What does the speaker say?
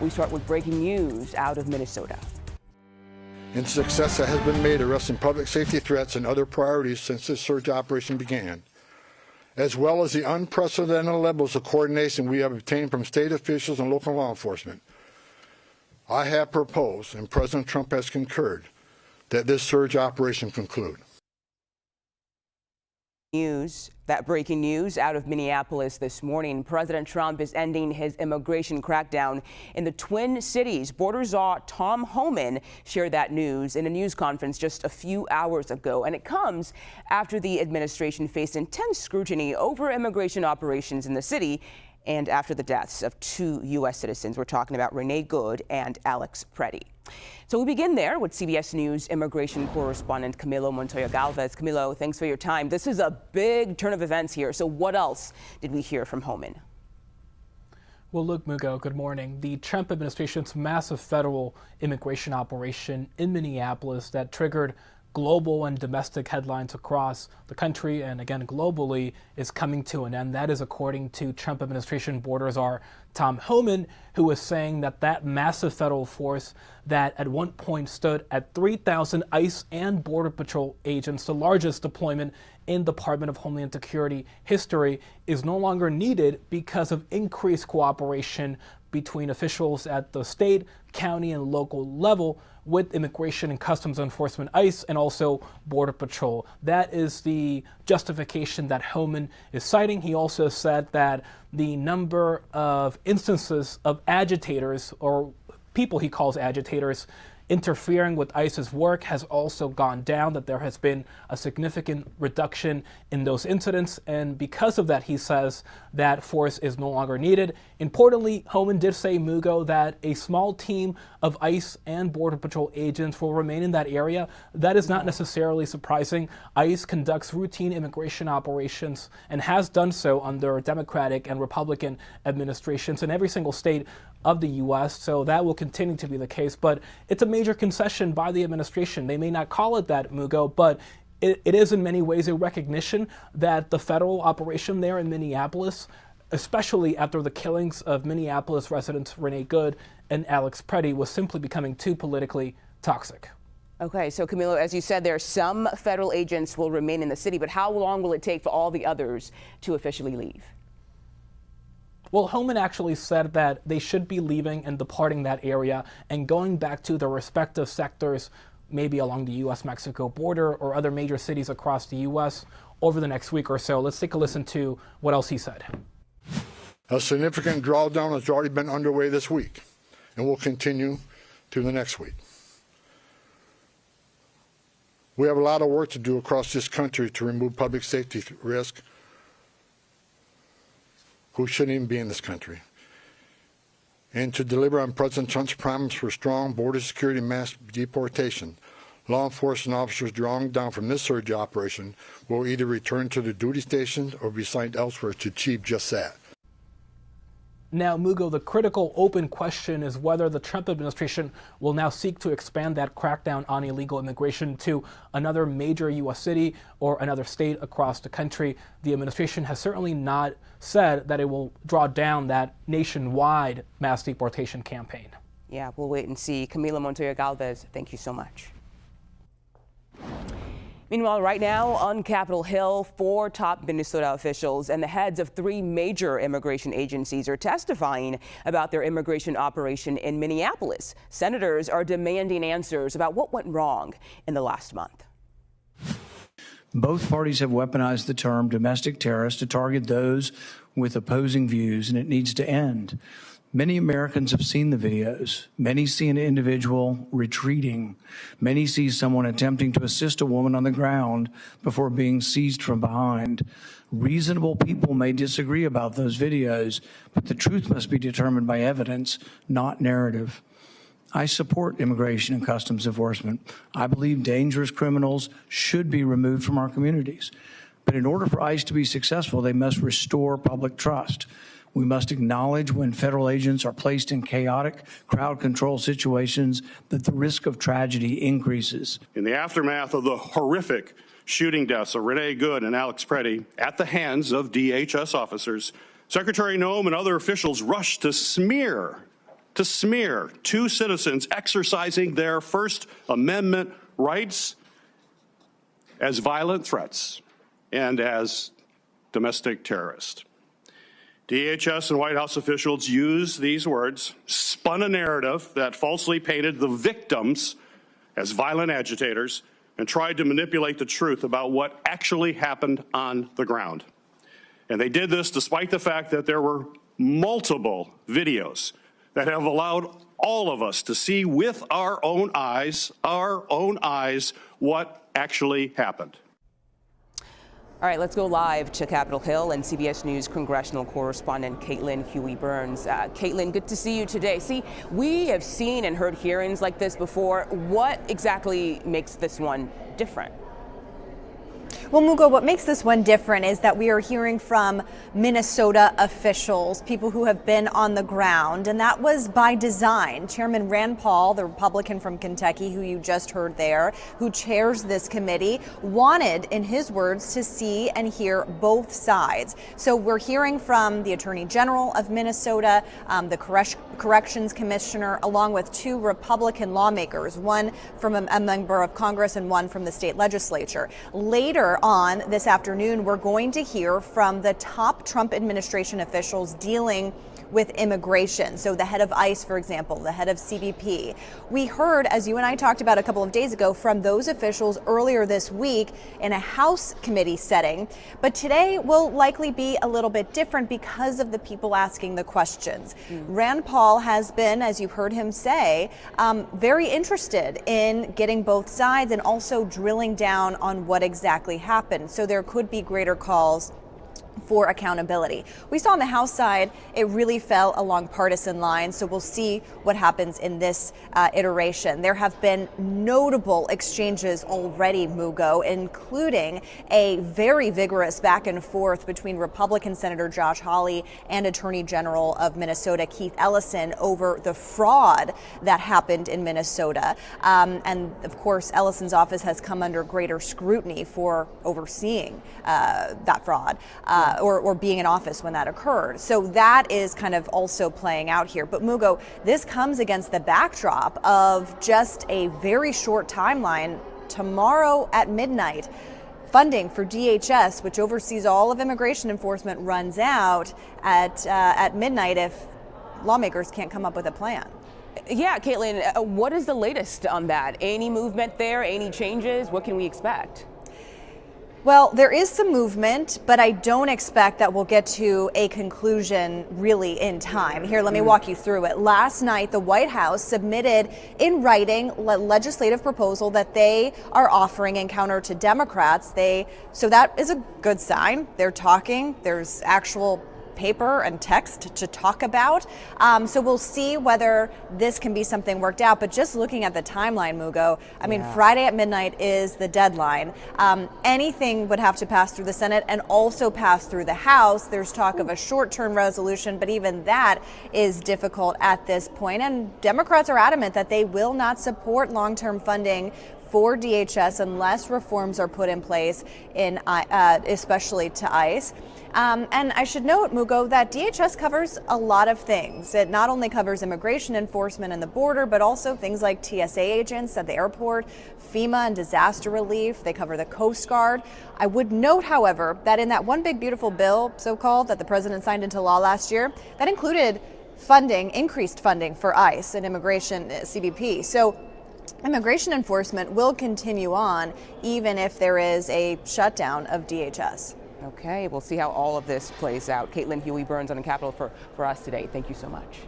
We start with breaking news out of Minnesota. In success that has been made arresting public safety threats and other priorities since this surge operation began, as well as the unprecedented levels of coordination we have obtained from state officials and local law enforcement, I have proposed, and President Trump has concurred, that this surge operation conclude. Breaking news out of Minneapolis this morning. President Trump is ending his immigration crackdown in the Twin Cities. Border czar Tom Homan shared that news in a news conference just a few hours ago, and it comes after the administration faced intense scrutiny over immigration operations in the city and after the deaths of 2 U.S. citizens. We're talking about Renee Good and Alex Preddy. So we begin there with CBS News immigration correspondent Camilo Montoya-Galvez. Camilo, thanks for your time. This is a big turn of events here. So what else did we hear from Homan? Well, look, Mugo, good morning. The Trump administration's massive federal immigration operation in Minneapolis that triggered global and domestic headlines across the country and again globally is coming to an end. That is according to Trump administration border czar Tom Homan, who was saying that that massive federal force that at one point stood at 3,000 ICE and Border Patrol agents, the largest deployment in Department of Homeland Security history, is no longer needed because of increased cooperation between officials at the state, county, and local level with Immigration and Customs Enforcement, ICE, and also Border Patrol. That is the justification that Homan is citing. He also said that the number of instances of agitators, or people he calls agitators, interfering with ICE's work has also gone down, that there has been a significant reduction in those incidents. And because of that, he says that force is no longer needed. Importantly, Homan did say, Mugo, that a small team of ICE and Border Patrol agents will remain in that area. That is not necessarily surprising. ICE conducts routine immigration operations and has done so under Democratic and Republican administrations in every single state of the U.S., so that will continue to be the case. But it's a major concession by the administration. They may not call it that, Mugo, but it is in many ways a recognition that the federal operation there in Minneapolis, especially after the killings of Minneapolis residents Renee Good and Alex Preddy, was simply becoming too politically toxic. Okay, so Camilo, as you said, there some federal agents will remain in the city, but how long will it take for all the others to officially leave? Well, Homan actually said that they should be leaving and departing that area and going back to their respective sectors, maybe along the U.S.-Mexico border or other major cities across the U.S. over the next week or so. Let's take a listen to what else he said. A significant drawdown has already been underway this week and will continue to the next week. We have a lot of work to do across this country to remove public safety risk who shouldn't even be in this country, and to deliver on President Trump's promise for strong border security and mass deportation. Law enforcement officers drawing down from this surge operation will either return to their duty stations or be assigned elsewhere to achieve just that. Now, Mugo, the critical open question is whether the Trump administration will now seek to expand that crackdown on illegal immigration to another major U.S. city or another state across the country. The administration has certainly not said that it will draw down that nationwide mass deportation campaign. Yeah, we'll wait and see. Camilo Montoya-Galvez, thank you so much. Meanwhile, right now on Capitol Hill, 4 top Minnesota officials and the heads of 3 major immigration agencies are testifying about their immigration operation in Minneapolis. Senators are demanding answers about what went wrong in the last month. Both parties have weaponized the term domestic terrorist to target those with opposing views, and it needs to end. Many Americans have seen the videos. Many see an individual retreating. Many see someone attempting to assist a woman on the ground before being seized from behind. Reasonable people may disagree about those videos, but the truth must be determined by evidence, not narrative. I support Immigration and Customs Enforcement. I believe dangerous criminals should be removed from our communities. But in order for ICE to be successful, they must restore public trust. We must acknowledge when federal agents are placed in chaotic crowd control situations that the risk of tragedy increases. In the aftermath of the horrific shooting deaths of Renee Good and Alex Preddy at the hands of DHS officers, Secretary Noem and other officials rushed to smear to smear two citizens exercising their First Amendment rights as violent threats and as domestic terrorists. DHS and White House officials used these words, spun a narrative that falsely painted the victims as violent agitators, and tried to manipulate the truth about what actually happened on the ground. And they did this despite the fact that there were multiple videos that have allowed all of us to see with our own eyes, what actually happened. All right, let's go live to Capitol Hill and CBS News congressional correspondent Caitlin Huey-Burns. Caitlin, good to see you today. See, we have seen and heard hearings like this before. What exactly makes this one different? Well, Mugo, what makes this one different is that we are hearing from Minnesota officials, people who have been on the ground, and that was by design. Chairman Rand Paul, the Republican from Kentucky, who you just heard there, who chairs this committee, wanted, in his words, to see and hear both sides. So we're hearing from the Attorney General of Minnesota, the Corrections Commissioner, along with two Republican lawmakers, one from a member of Congress and one from the state legislature. Later on this afternoon, we're going to hear from the top Trump administration officials dealing with immigration. So the head of ICE, for example, the head of CBP. We heard, as you and I talked about a couple of days ago, from those officials earlier this week in a House committee setting. But today will likely be a little bit different because of the people asking the questions. Rand Paul has been, as you've heard him say, very interested in getting both sides and also drilling down on what exactly happened. So there could be greater calls for accountability. We saw on the House side, it really fell along partisan lines, so we'll see what happens in this iteration. There have been notable exchanges already, Mugo, including a very vigorous back and forth between Republican Senator Josh Hawley and Attorney General of Minnesota Keith Ellison over the fraud that happened in Minnesota. And of course, Ellison's office has come under greater scrutiny for overseeing that fraud. Or being in office when that occurred. So that is kind of also playing out here. But Mugo, this comes against the backdrop of just a very short timeline. Tomorrow at midnight, funding for DHS, which oversees all of immigration enforcement, runs out at midnight if lawmakers can't come up with a plan. Yeah, Caitlin, what is the latest on that? Any movement there? Any changes? What can we expect? Well, there is some movement, but I don't expect that we'll get to a conclusion really in time. Here, let me walk you through it. Last night, the White House submitted in writing a legislative proposal that they are offering in counter to Democrats. So that is a good sign. They're talking. There's actual paper and text to talk about. So we'll see whether this can be something worked out. But just looking at the timeline, Mugo, I mean, Friday at midnight is the deadline. Anything would have to pass through the Senate and also pass through the House. There's talk of a short-term resolution, but even that is difficult at this point. And Democrats are adamant that they will not support long-term funding for DHS unless reforms are put in place, especially to ICE. And I should note, Mugo, that DHS covers a lot of things. It not only covers immigration enforcement and the border, but also things like TSA agents at the airport, FEMA and disaster relief. They cover the Coast Guard. I would note, however, that in that one big beautiful bill, so-called, that the president signed into law last year, that included funding, increased funding for ICE and immigration CBP. So immigration enforcement will continue on even if there is a shutdown of DHS. Okay, we'll see how all of this plays out. Caitlin Huey-Burns on the Capitol for us today. Thank you so much.